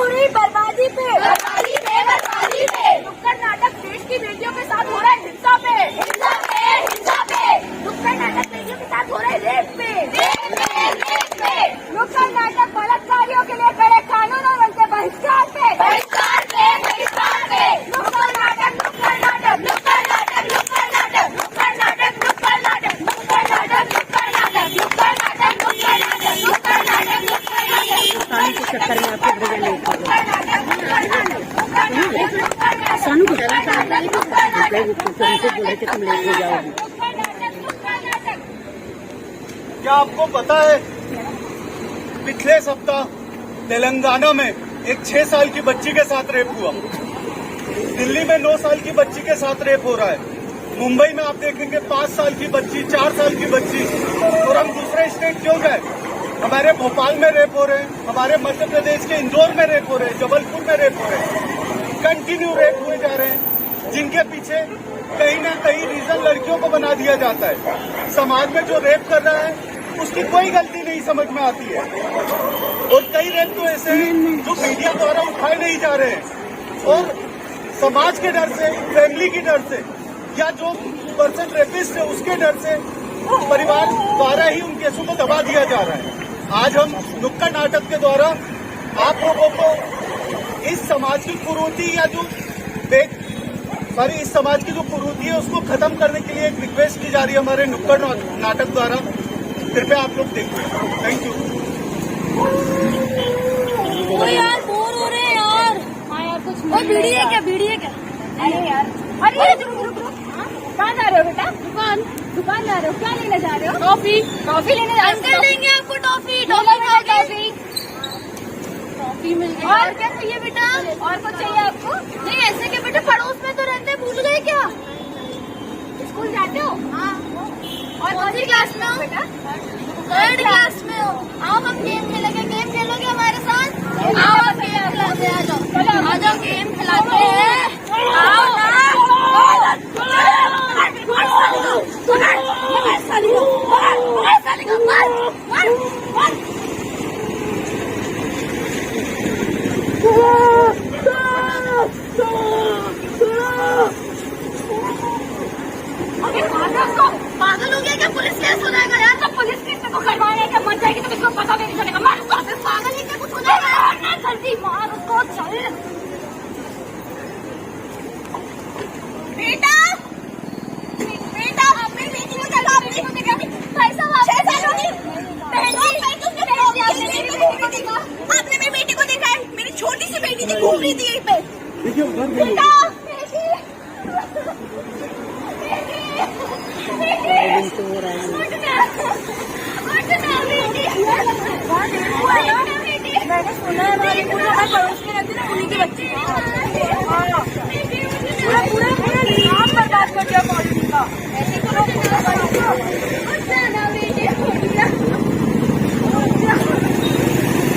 पूरी बर्बादी पे नुक्कड़ नाटक देश की बेटियों के साथ हो रहा है हिंसा पे नुक्कड़ नाटक बेटियों के साथ हो रहा है रेप पे नुक्कड़ नाटक बलात्कारियों के लिए कड़े कानूनों बनते बहिष्कार पे नुक्कड़ नाटक चक्कर में आपको भेजा नहीं सानू को बोले कि तुम लेट हो जाओगी। क्या आपको पता है पिछले सप्ताह तेलंगाना में एक 6 साल की बच्ची के साथ रेप हुआ, दिल्ली में 9 साल की बच्ची के साथ रेप हो रहा है, मुंबई में आप देखेंगे 5 साल की बच्ची, 4 साल की बच्ची। और हम दूसरे स्टेट क्यों गए? हमारे भोपाल में रेप हो रहे हैं, हमारे मध्य प्रदेश के इंदौर में रेप हो रहे हैं, जबलपुर में रेप हो रहे हैं, कंटिन्यू रेप हुए जा रहे हैं, जिनके पीछे कहीं न कहीं रीजन लड़कियों को बना दिया जाता है। समाज में जो रेप कर रहा है उसकी कोई गलती नहीं समझ में आती है। और कई रेप तो ऐसे हैं जो मीडिया द्वारा उठाए नहीं जा रहे हैं और समाज के डर से, फैमिली के डर से या जो पर्सन रेपिस्ट है उसके डर से परिवार द्वारा ही उन केसों को दबा दिया जा रहा है। आज हम नुक्कड़ नाटक के द्वारा आप लोगों को इस समाज की कुरीति या जो इस समाज की जो कुरीति है उसको खत्म करने के लिए एक रिक्वेस्ट की जा रही है हमारे नुक्कड़ नाटक द्वारा। कृपया आप लोग देखिए। Thank you. यार बोर हो रहे हैं यार। हाँ यार कुछ बीड़ी है क्या? अरे यार अरे रुक कहाँ जा रहे हो बेटा? दुकान जा रहे हो? क्या लेने जा रहे हो? टॉफी लेने जा रहे हो? देंगे आपको टॉफी मिल गई। और क्या चाहिए बेटा? और कुछ चाहिए आपको? नहीं ऐसे के बेटा पड़ोस में तो रहते, भूल गए क्या? स्कूल जाते हो? हाँ। और कौन सी क्लास में हो बेटा? 3rd क्लास में हो। आओ हम गेम खेलेंगे। गेम खेलोगे हमारे साथ? आओ गेम खिलाते हैं। आ जाओ गेम खिलाते हैं। आओ ना। पागल हो गया क्या? पुलिस केस हो जाएगा यार। तो पुलिस केस को करवाने क्या मर जाएगी तो किसको पता भी नहीं चलेगा। मार उसको। पागल है क्या? कुछ हो जाएगा। जल्दी मार उसको। चल बेटा अपनी बेटी को जगह पैसा वापस। आपने मेरी बेटी को देखा है? मेरी छोटी सी बेटी थी, घूम रही थी यहीं पे। बेटा मैंने सुना है हमारी पड़ोस में रहती ना उन्हीं की बच्ची पूरा नाम बर्बाद कर दिया कॉलेज का। ऐसे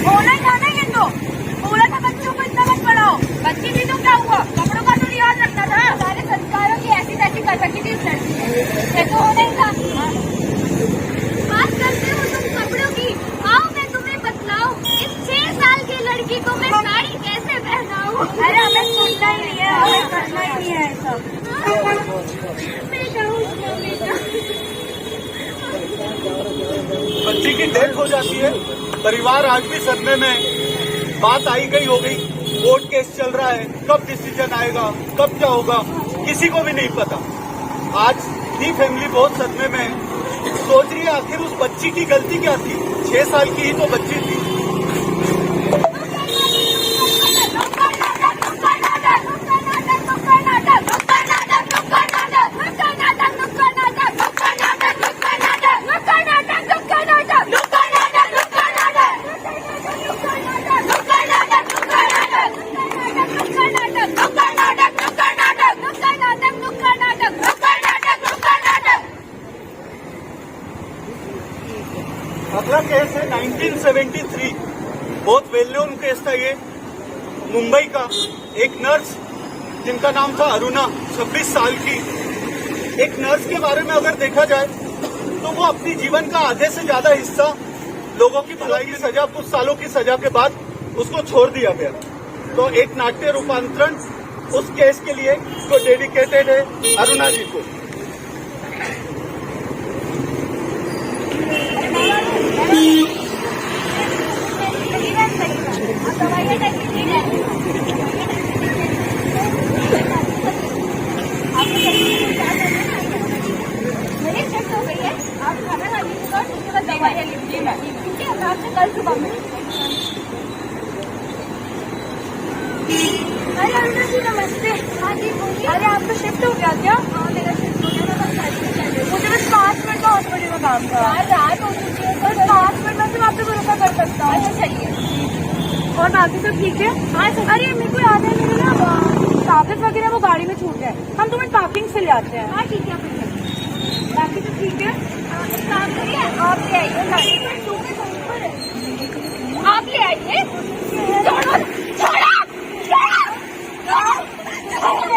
बोला जाना ये तो बोला था बच्चों को इतना मत पढ़ाओ। बच्ची थी तो क्या हुआ? कपड़ों का तो रिवाज रखना था। सारे संस्कारों की ऐसी तैसी कर सकी थी इस लड़की ने। ये तो हो नहीं था। बात करते हो तुम कपड़ों की। आओ मैं तुम्हें बतलाऊं इस 6 साल की लड़की को मैं साड़ी कैसे पहनाऊं। अरे हमें सुनना ही नहीं है, हमें करना ही नहीं है सब। बच्ची की डेथ हो जाती है, परिवार आज भी सदमे में। बात आई गई हो गई, कोर्ट केस चल रहा है, कब डिसीजन आएगा, कब क्या होगा, किसी को भी नहीं पता। आज भी फैमिली बहुत सदमे में है। सोच रही है आखिर उस बच्ची की गलती क्या थी? 6 साल की ही तो बच्ची थी। अगला केस है 1973, बहुत वेल नोन केस था ये। मुंबई का एक नर्स जिनका नाम था अरुणा, 26 साल की। एक नर्स के बारे में अगर देखा जाए तो वो अपनी जीवन का आधे से ज्यादा हिस्सा लोगों की भलाई की सजा, कुछ सालों की सजा के बाद उसको छोड़ दिया गया। तो एक नाट्य रूपांतरण उस केस के लिए तो डेडिकेटेड है अरुणा जी को। कल सुबह में अरे अरुणा जी नमस्ते। हाँ जी बोलिए। अरे आपका शिफ्ट हो गया क्या? हाँ मेरा शिफ्ट हो गया। मुझे बस 5 मिनट का हॉस्पिटल में काम था। रात हो चुकी है, बस 5 मिनट में मैं आप पे भरोसा कर सकता हूँ। अच्छा चलिए। और बाकी सब ठीक है? हाँ सर। अरे मेरे को याद है मेरे ना कागज वगैरह वो गाड़ी में छूट गए, हम तुम्हें पार्किंग से ले आते हैं। हाँ ठीक है। बाकी तो ठीक है। एक काम करिए आप ले आइए, आप ले आइए। छोड़ो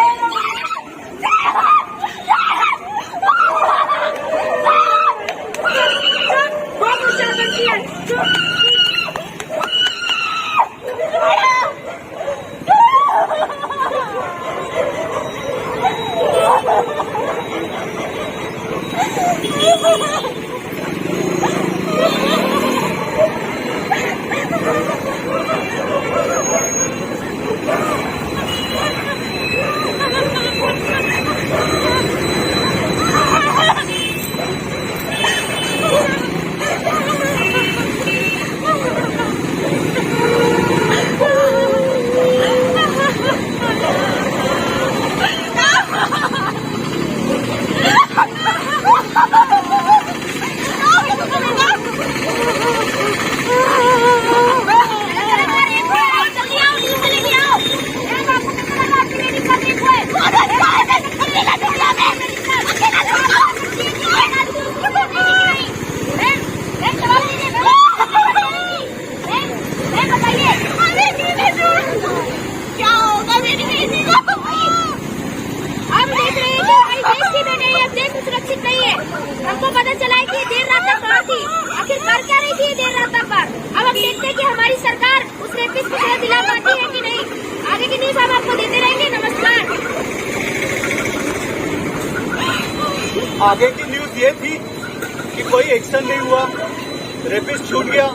छोड़ो हमको पता चला है कि ये देर रात तक कहाँ थी, आखिर कर क्या रही थी ये देर रात तक पर। अब हम देखते हैं कि हमारी सरकार उस रेपिस्ट को सजा दिला पाती है कि नहीं। आगे की न्यूज हम आपको देते रहेंगे। नमस्कार। आगे की न्यूज ये थी कि कोई एक्शन नहीं हुआ, रेपिस्ट छूट गया,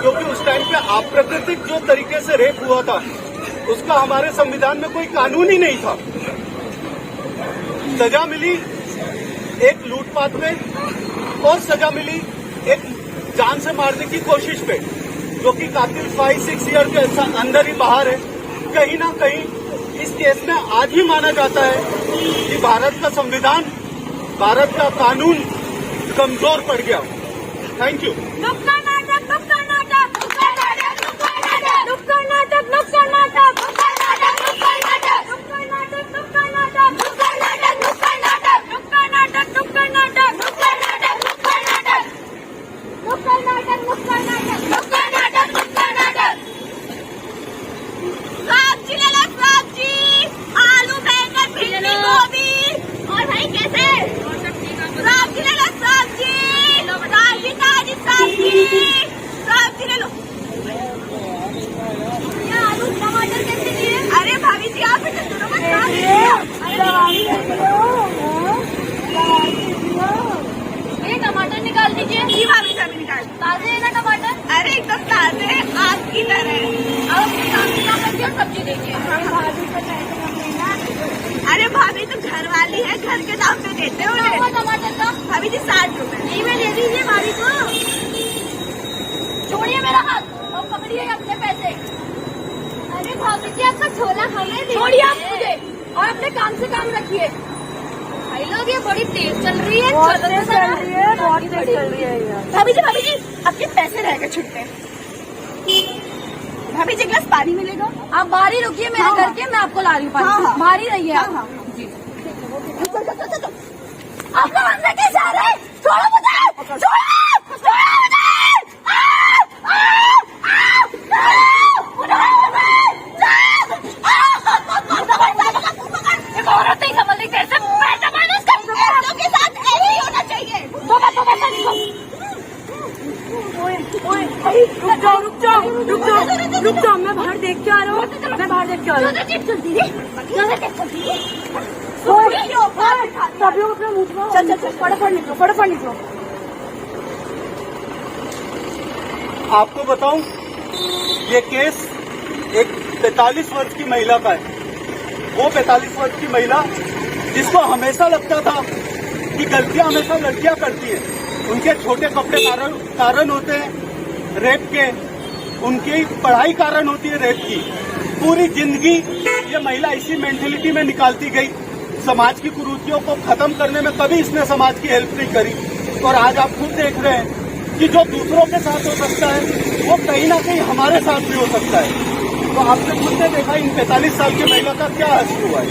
क्योंकि उस टाइम पे अप्राकृतिक जो तरीके से रेप हुआ था उसका हमारे संविधान में कोई कानून ही नहीं था। सजा मिली एक लूटपाट पे और सजा मिली एक जान से मारने की कोशिश पे, जो कि कातिल 5-6 ईयर के अंदर ही बाहर है। कहीं ना कहीं इस केस में आज ही माना जाता है कि भारत का संविधान, भारत का कानून कमजोर पड़ गया। Thank you. अरे भाभी जी आप ये टमाटर निकाल दीजिए। जी भाभी सभी निकाल। ताजे है ना टमाटर? अरे एकदम ताजे है, आपकी तरह। अब सब्जी देखिए। अरे भाभी तो घर वाली है, घर के दाम पे देते हो टमाटर का। भाभी जी 60 रुपए। नहीं में ले लीजिए भाभी को। छोड़िए मेरा हाथ और पकड़िए अपने पैसे। अरे भाभी जी आपका झोला हमें छोड़िए आप मुझे और अपने काम से काम रखिए। भाई लोग ये बड़ी तेज चल रही है, बहुत तेज चल रही है। भाभी जी आपके पैसे रह गए छुट्टे। भाभी जी ग्लास पानी मिलेगा? आप बाहर ही रुकिए मेरे घर के, मैं आपको ला रही हूँ पानी। बाहर ही रहिए आप। जी आपका अंदर कैसे आ रहा है? छोड़ो मुझे, छोड़ो औरत नहीं समझ रही कैसे के साथ ऐसे ही होना चाहिए। रुक जाओ, मैं बाहर देख के आ रहा हूँ। देख के आए ज्यादा चेक कर दीदी, ज्यादा चेक कर दीदी। सब लोग अपना मुंह छुपाओ। चल चल चल फटाफट निकलो, फटाफट निकलो। आपको बताऊं, ये केस एक 45 वर्ष की महिला का है। वो 45 वर्ष की महिला जिसको हमेशा लगता था कि गलतियां हमेशा लड़कियां करती हैं, उनके छोटे कपड़े कारण होते हैं रेप के, उनकी पढ़ाई कारण होती है रेप की। पूरी जिंदगी ये महिला इसी मेंटेलिटी में निकालती गई। समाज की कुरीतियों को खत्म करने में कभी इसने समाज की हेल्प नहीं करी। और आज आप खुद देख रहे हैं कि जो दूसरों के साथ हो सकता है वो कहीं ना कहीं हमारे साथ भी हो सकता है। तो आपने खुद ने देखा इन 45 साल की महिला का क्या हश्र हुआ है।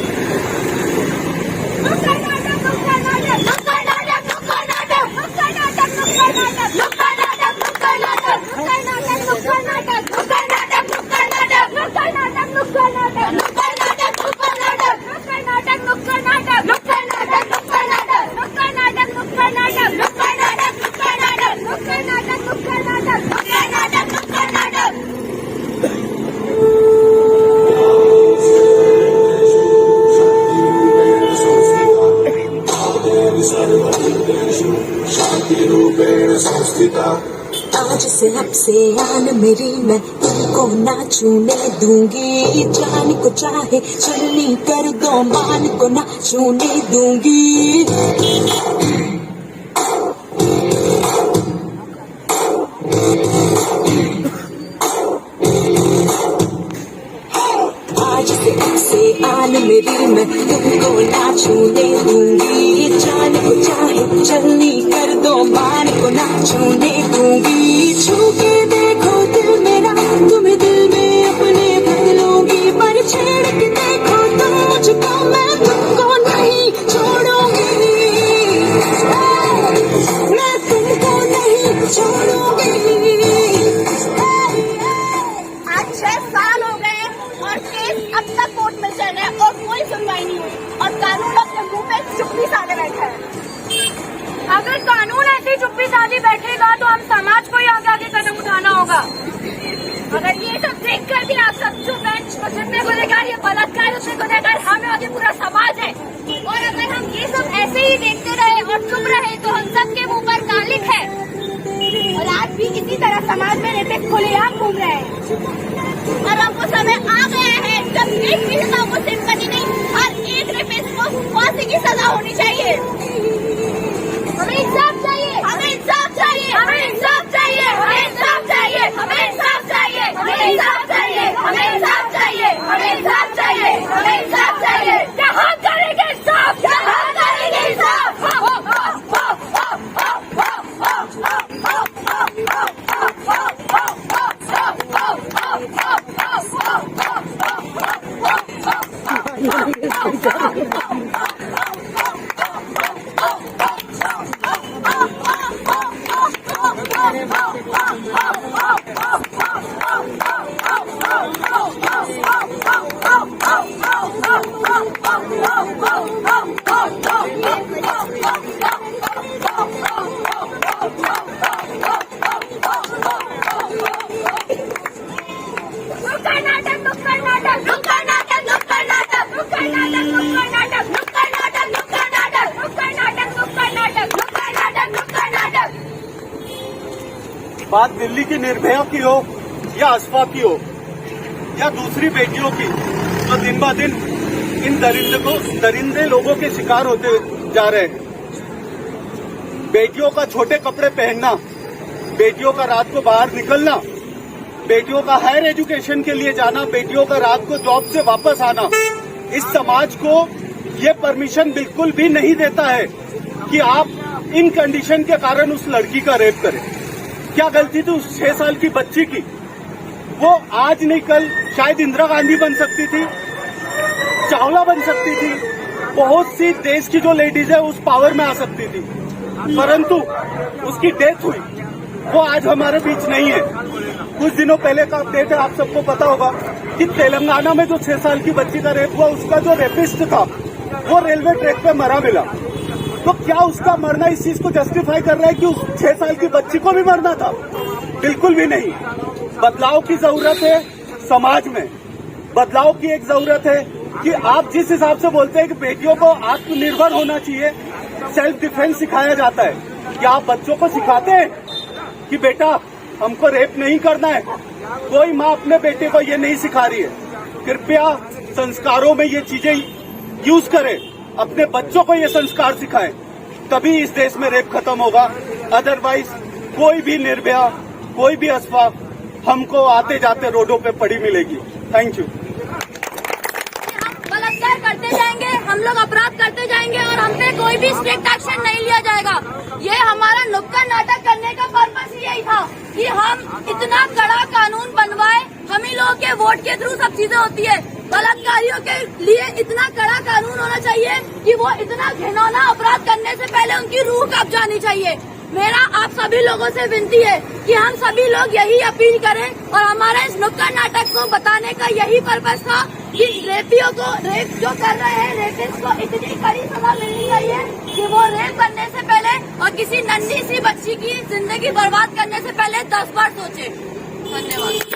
आज से अब से आन मेरी मैं तुमको ना छूने दूंगी। जान को चाहे छलनी कर दो, मान को ना छूने दूंगी। आज से अब से आन मेरी मैं तुमको ना छूने दूंगी। जान को चाहे छलनी कर दो, मान को ना छूने दूंगी। छू के देखो दिल मेरा, तुम्हें दिल में अपने भर लूंगी। पर छेड़ के देखो तुम मुझको, मैं तुमको नहीं छोड़ूंगी। मैं तुमको नहीं छोड़ूंगी। आज 6 साल हो गए और केस अब तक कोर्ट में चल रहा है और कोई सुनवाई नहीं हुई और कानून अपने मुंह पे चुप्पी साधे बैठा है। अगर कानून ऐसी चुप्पी साधी बैठेगा तो हम समाज को ही आगे आगे कदम उठाना होगा। अगर ये सब देख कर भी आप सब चुप हैं, तो जितने गुनहगार ये बलात्कार उतने गुनहगार हमें आगे पूरा समाज है। और अगर हम ये सब ऐसे ही देखते रहे और चुप रहे तो हम सबके मुंह पर कालिक है। और आज भी इसी तरह समाज में रेपिस्ट खुलेआम घूम रहे हैं। और अब वो समय आ गया है जब एक पीड़िता को सिंपैथी नहीं, हर एक रेपिस्ट को फांसी की सजा होनी चाहिए। हमें इंसाफ चाहिए, हमें इंसाफ चाहिए, हमें इंसाफ चाहिए, हमें इंसाफ चाहिए, हमें इंसाफ चाहिए, हमें इंसाफ चाहिए, हमें इंसाफ चाहिए, हमें इंसाफ चाहिए, हमें इंसाफ चाहिए। कहाँ करेंगे इंसाफ, कहाँ करेंगे इंसाफ। बात दिल्ली की निर्भया की हो या अशफा की हो या दूसरी बेटियों की, जो दिन ब दिन इन दरिंदे लोगों के शिकार होते जा रहे हैं। बेटियों का छोटे कपड़े पहनना, बेटियों का रात को बाहर निकलना, बेटियों का हायर एजुकेशन के लिए जाना, बेटियों का रात को जॉब से वापस आना, इस समाज को ये परमिशन बिल्कुल भी नहीं देता है कि आप इन कंडीशन के कारण उस लड़की का रेप करें। क्या गलती थी उस 6 साल की बच्ची की? वो आज नहीं कल शायद इंदिरा गांधी बन सकती थी, चावला बन सकती थी, बहुत सी देश की जो लेडीज है उस पावर में आ सकती थी, परंतु उसकी डेथ हुई। वो आज हमारे बीच नहीं है। कुछ दिनों पहले का अपडेट है, आप सबको पता होगा कि तेलंगाना में जो 6 साल की बच्ची का रेप हुआ, उसका जो रेपिस्ट था वो रेलवे ट्रैक पे मरा मिला। तो क्या उसका मरना इस चीज को जस्टिफाई कर रहा है कि उस 6 साल की बच्ची को भी मरना था? बिल्कुल भी नहीं। बदलाव की जरूरत है समाज में। बदलाव की एक जरूरत है कि आप जिस हिसाब से बोलते हैं कि बेटियों को आत्मनिर्भर होना चाहिए, सेल्फ डिफेंस सिखाया जाता है, क्या आप बच्चों को सिखाते हैं कि बेटा हमको रेप नहीं करना है? कोई माँ अपने बेटे को ये नहीं सिखा रही है। कृपया संस्कारों में ये चीजें यूज करें, अपने बच्चों को ये संस्कार सिखाएं, तभी इस देश में रेप खत्म होगा। अदरवाइज कोई भी निर्भया, कोई भी अफवाह हमको आते जाते रोडों पे पड़ी मिलेगी। Thank you. बलात्कार करते जाएंगे, हम लोग अपराध करते जाएंगे और हम पे कोई भी स्ट्रिक्ट एक्शन नहीं लिया जाएगा। ये हमारा नुक्कड़ नाटक करने का पर्पस यही था कि हम इतना कड़ा कानून बनवाए। हम ही लोगों के वोट के थ्रू सब चीजें होती है। बलात्कारियों के लिए इतना कड़ा कानून होना चाहिए कि वो इतना घिनौना अपराध करने से पहले उनकी रूह कांप जानी चाहिए। मेरा आप सभी लोगों से विनती है कि हम सभी लोग यही अपील करें और हमारा इस नुक्कड़ नाटक को बताने का यही पर्पस था कि रेपियों को, रेप जो कर रहे हैं रेपिस्ट को इतनी कड़ी सजा मिलनी चाहिए कि वो रेप करने से पहले और किसी नन्ही सी बच्ची की जिंदगी बर्बाद करने से पहले 10 बार सोचे। धन्यवाद।